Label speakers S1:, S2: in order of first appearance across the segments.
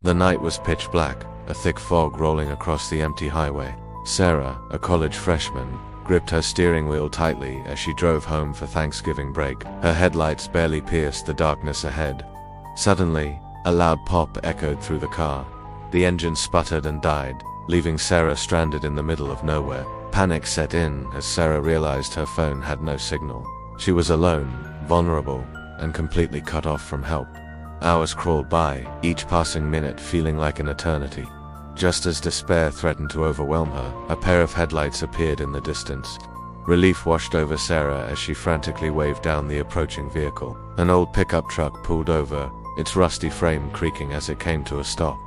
S1: The night was pitch black, a thick fog rolling across the empty highway. Sarah, a college freshman, gripped her steering wheel tightly as she drove home for Thanksgiving break. Her headlights barely pierced the darkness ahead. Suddenly, a loud pop echoed through the car. The engine sputtered and died, leaving Sarah stranded in the middle of nowhere. Panic set in as Sarah realized her phone had no signal. She was alone, vulnerable, and completely cut off from help. Hours crawled by, each passing minute feeling like an eternity. Just as despair threatened to overwhelm her, a pair of headlights appeared in the distance. Relief washed over Sarah as she frantically waved down the approaching vehicle. An old pickup truck pulled over, its rusty frame creaking as it came to a stop.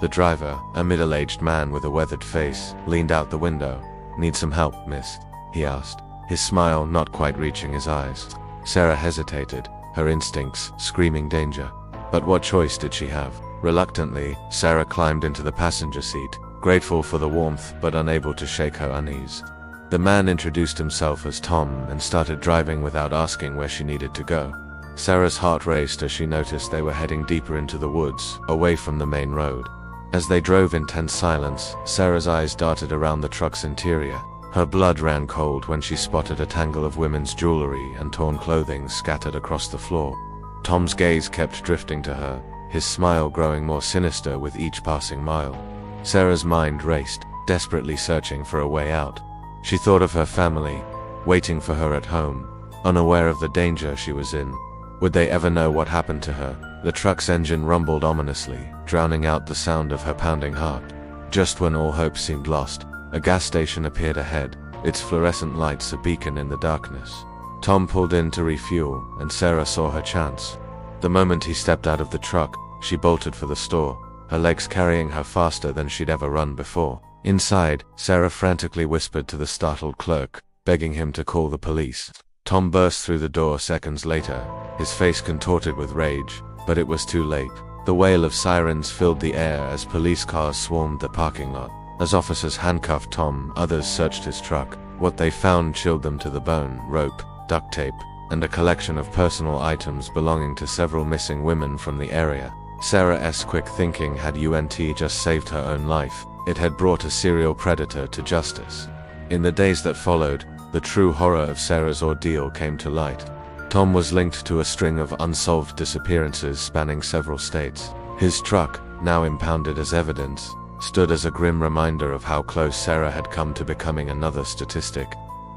S1: The driver, a middle-aged man with a weathered face, leaned out the window. "Need some help, miss?" he asked, his smile not quite reaching his eyes. Sarah hesitated, her instincts screaming danger. But what choice did she have? Reluctantly, Sarah climbed into the passenger seat, grateful for the warmth but unable to shake her unease. The man introduced himself as Tom and started driving without asking where she needed to go. Sarah's heart raced as she noticed they were heading deeper into the woods, away from the main road. As they drove in tense silence, Sarah's eyes darted around the truck's interior. Her blood ran cold when she spotted a tangle of women's jewelry and torn clothing scattered across the floor. Tom's gaze kept drifting to her, his smile growing more sinister with each passing mile. Sarah's mind raced, desperately searching for a way out. She thought of her family, waiting for her at home, unaware of the danger she was in. Would they ever know what happened to her? The truck's engine rumbled ominously, drowning out the sound of her pounding heart. Just when all hope seemed lost, a gas station appeared ahead, its fluorescent lights a beacon in the darkness. Tom pulled in to refuel, and Sarah saw her chance. The moment he stepped out of the truck, she bolted for the store, her legs carrying her faster than she'd ever run before. Inside, Sarah frantically whispered to the startled clerk, begging him to call the police. Tom burst through the door seconds later, his face contorted with rage, but it was too late. The wail of sirens filled the air as police cars swarmed the parking lot. As officers handcuffed Tom, others searched his truck. What they found chilled them to the bone: rope, duct tape, and a collection of personal items belonging to several missing women from the area. Sarah's quick thinking had just saved her own life. It had brought a serial predator to justice. In the days that followed, the true horror of Sarah's ordeal came to light. Tom was linked to a string of unsolved disappearances spanning several states. His truck, now impounded as evidence, stood as a grim reminder of how close Sarah had come to becoming another statistic.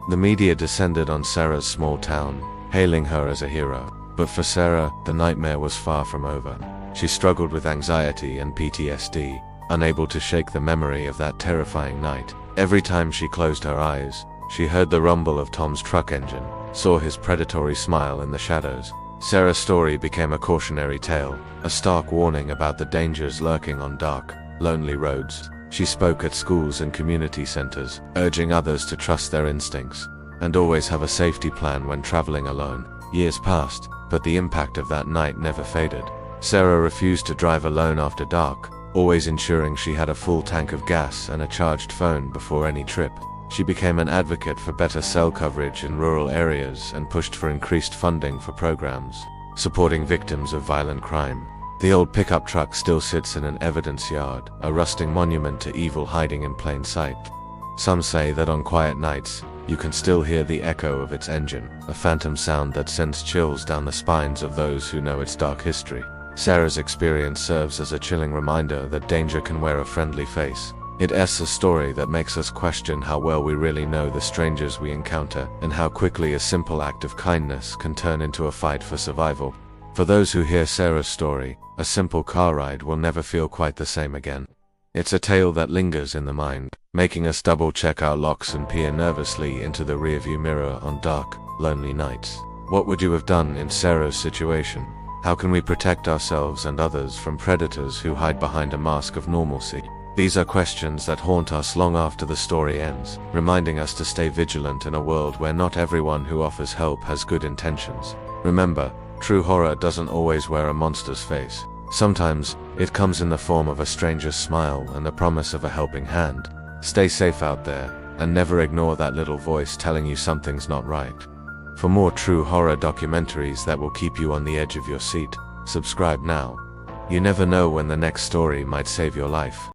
S1: The media descended on Sarah's small town, hailing her as a hero. But for Sarah, the nightmare was far from over. She struggled with anxiety and PTSD, unable to shake the memory of that terrifying night. Every time she closed her eyes, she heard the rumble of Tom's truck engine, saw his predatory smile in the shadows. Sarah's story became a cautionary tale, a stark warning about the dangers lurking on dark, lonely roads. She spoke at schools and community centers, urging others to trust their instincts, and always have a safety plan when traveling alone. Years passed, but the impact of that night never faded. Sarah refused to drive alone after dark, always ensuring she had a full tank of gas and a charged phone before any trip. She became an advocate for better cell coverage in rural areas and pushed for increased funding for programs supporting victims of violent crime. The old pickup truck still sits in an evidence yard, a rusting monument to evil hiding in plain sight. Some say that on quiet nights, you can still hear the echo of its engine, a phantom sound that sends chills down the spines of those who know its dark history. Sarah's experience serves as a chilling reminder that danger can wear a friendly face. It's a story that makes us question how well we really know the strangers we encounter, and how quickly a simple act of kindness can turn into a fight for survival. For those who hear Sarah's story, a simple car ride will never feel quite the same again. It's a tale that lingers in the mind, making us double-check our locks and peer nervously into the rearview mirror on dark, lonely nights. What would you have done in Sarah's situation? How can we protect ourselves and others from predators who hide behind a mask of normalcy? These are questions that haunt us long after the story ends, reminding us to stay vigilant in a world where not everyone who offers help has good intentions. Remember, true horror doesn't always wear a monster's face. Sometimes, it comes in the form of a stranger's smile and the promise of a helping hand. Stay safe out there, and never ignore that little voice telling you something's not right. For more true horror documentaries that will keep you on the edge of your seat, subscribe now. You never know when the next story might save your life.